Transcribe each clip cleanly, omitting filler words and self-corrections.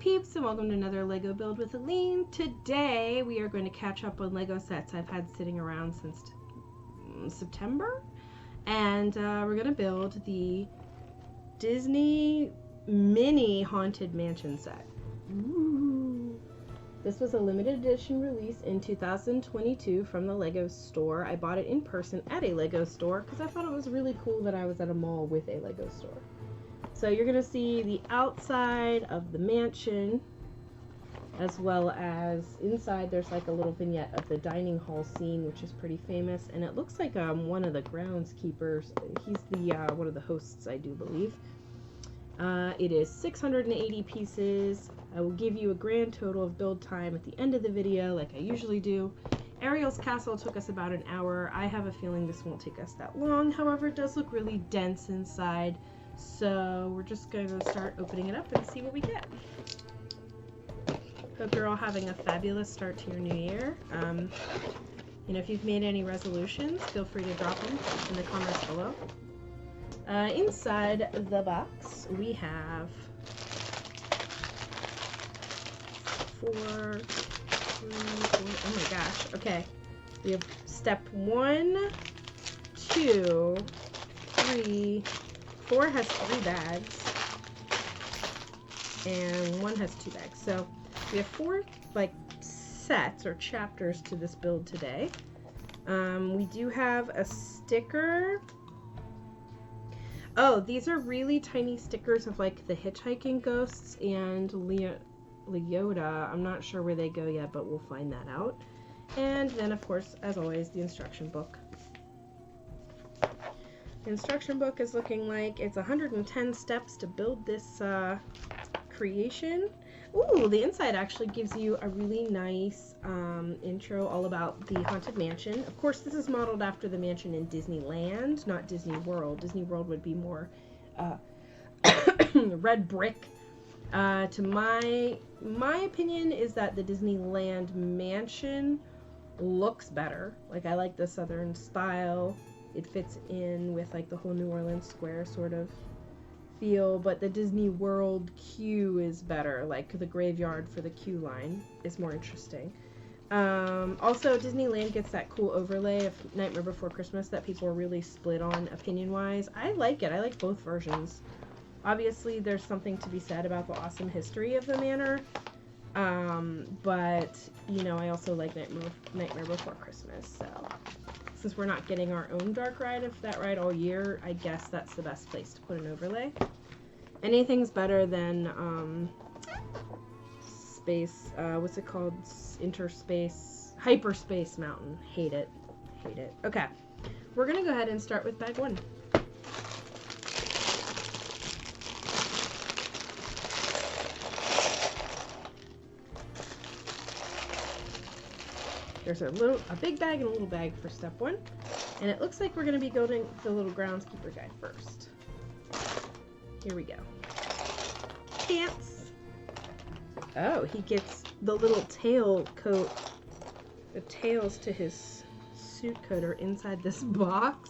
peeps, and welcome to another Lego Build with Aline. Today we are going to catch up on Lego sets I've had sitting around since September, and we're going to build the Disney Mini Haunted Mansion set. Ooh. This was a limited edition release in 2022 from the Lego store. I bought it in person at a Lego store because I thought it was really cool that I was at a mall with a Lego store. So you're going to see the outside of the mansion, as well as inside there's like a little vignette of the dining hall scene, which is pretty famous. And it looks like one of the groundskeepers. He's the one of the hosts, I do believe. It is 680 pieces. I will give you a grand total of build time at the end of the video, like I usually do. Ariel's castle took us about an hour. I have a feeling this won't take us that long. However, it does look really dense inside. So we're just going to start opening it up and see what we get. Hope you're all having a fabulous start to your new year. If you've made any resolutions, feel free to drop them in the comments below. Inside the box, we have 4, 3, 4, oh my gosh, okay. We have step 1, 2, 3, 4 has 3 bags, and 1 has 2 bags. So we have 4 sets or chapters to this build today. We do have a sticker. Oh, these are really tiny stickers of the hitchhiking ghosts and Leota. I'm not sure where they go yet, but we'll find that out. And then, of course, as always, the instruction book. The instruction book is looking like it's 110 steps to build this creation. Ooh, the inside actually gives you a really nice intro all about the Haunted Mansion. Of course, this is modeled after the mansion in Disneyland, not Disney World. Disney World would be more red brick. To my opinion is that the Disneyland mansion looks better. I like the southern style. It fits in with the whole New Orleans Square sort of feel, but the Disney World queue is better. The graveyard for the queue line is more interesting. Also, Disneyland gets that cool overlay of Nightmare Before Christmas that people are really split on opinion-wise. I like it. I like both versions. Obviously, there's something to be said about the awesome history of the manor, but, I also like Nightmare Before Christmas, so since we're not getting our own dark ride, if that ride all year, I guess that's the best place to put an overlay. Anything's better than space, what's it called? Hyperspace Mountain. Hate it. Hate it. Okay, we're gonna go ahead and start with bag 1. There's a big bag and a little bag for step 1. And it looks like we're going to be building the little groundskeeper guy first. Here we go. Pants. Oh, he gets the little tail coat. The tails to his suit coat are inside this box.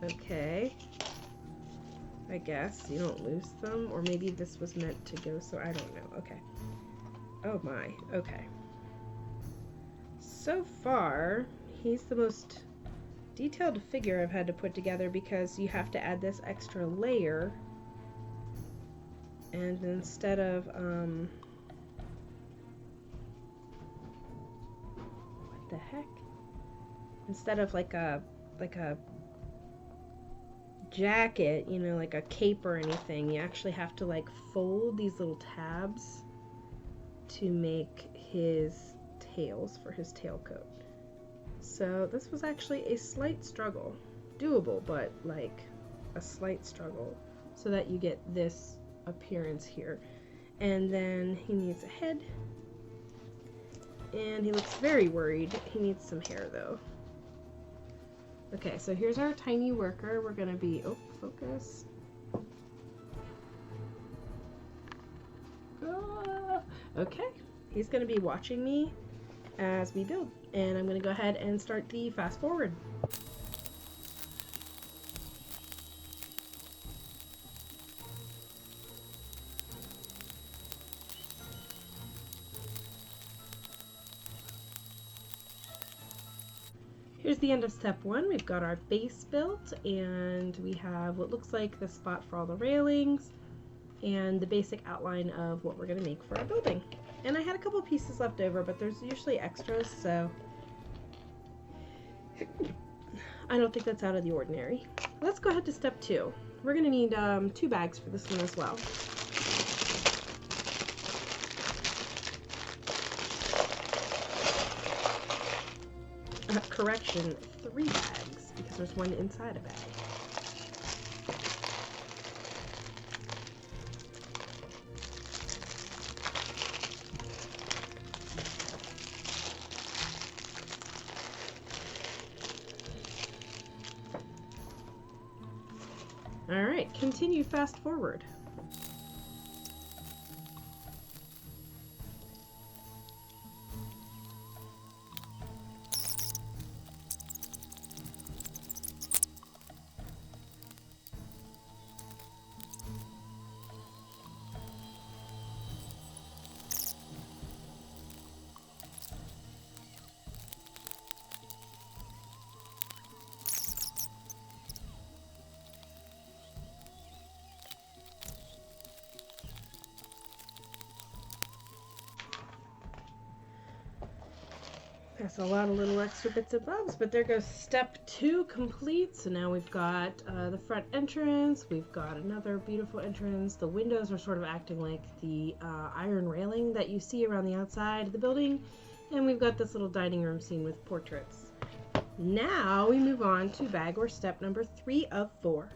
Okay. I guess you don't lose them. Or maybe this was meant to go, so I don't know. Okay. Oh my. Okay. So far, he's the most detailed figure I've had to put together because you have to add this extra layer. And instead of, what the heck? Instead of like a jacket, like a cape or anything, you actually have to fold these little tabs to make his tails for his tailcoat. So this was actually a slight struggle. Doable, but a slight struggle so that you get this appearance here. And then he needs a head. And he looks very worried. He needs some hair though. Okay, so here's our tiny worker. We're gonna be, oh, focus. Okay, he's gonna be watching me as we build, and I'm going to go ahead and start the fast forward. there's the end of step 1. We've got our base built, and we have what looks like the spot for all the railings and the basic outline of what we're going to make for our building. And I had a couple pieces left over, but there's usually extras, so I don't think that's out of the ordinary. Let's go ahead to step 2. We're going to need 2 bags for this one as well. Correction, 3 bags, because there's one inside a bag. Alright, continue fast forward. That's a lot of little extra bits and bobs, but there goes step 2 complete. So now we've got the front entrance, we've got another beautiful entrance. The windows are sort of acting like the iron railing that you see around the outside of the building. And we've got this little dining room scene with portraits. Now we move on to bag or step number 3 of 4.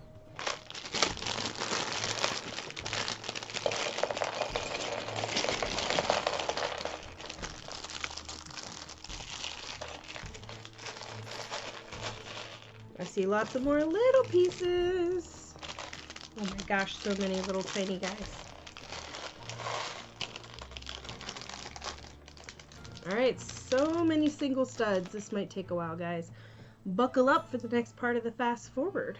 I see lots of more little pieces. Oh my gosh, so many little tiny guys. Alright, so many single studs. This might take a while, guys. Buckle up for the next part of the fast forward.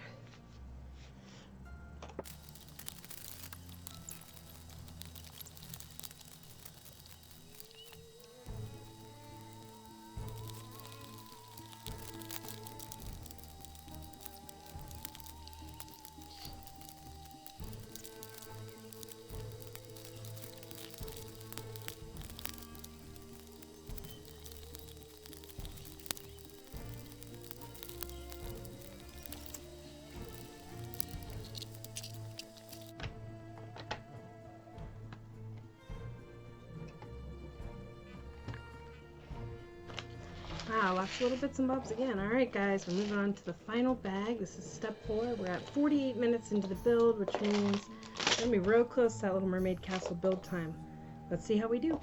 Wow, lots of little bits and bobs again. Alright guys, we're moving on to the final bag. This is step 4. We're at 48 minutes into the build, which means we're going to be real close to that Little Mermaid Castle build time. Let's see how we do.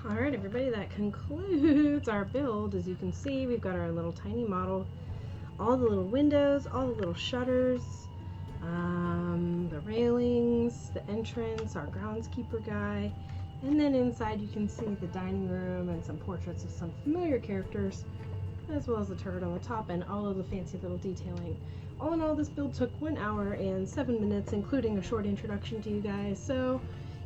Alright everybody, that concludes our build. As you can see, we've got our little tiny model, all the little windows, all the little shutters, the railings, the entrance, our groundskeeper guy, and then inside you can see the dining room and some portraits of some familiar characters. as well as the turret on the top and all of the fancy little detailing. All in all, this build took 1 hour and 7 minutes, including a short introduction to you guys, so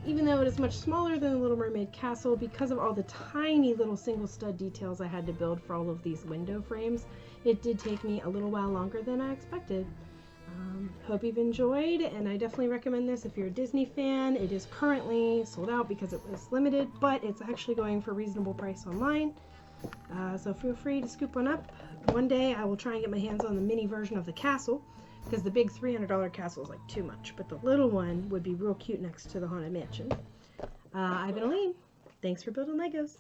even though it is much smaller than the Little Mermaid Castle, because of all the tiny little single stud details I had to build for all of these window frames, it did take me a little while longer than I expected. Hope you've enjoyed, and I definitely recommend this if you're a Disney fan. It is currently sold out because it was limited, but it's actually going for a reasonable price online. So feel free to scoop one up. One day I will try and get my hands on the mini version of the castle, because the big $300 castle is like too much, but the little one would be real cute next to the Haunted Mansion. I've been Aline. Thanks for building Legos.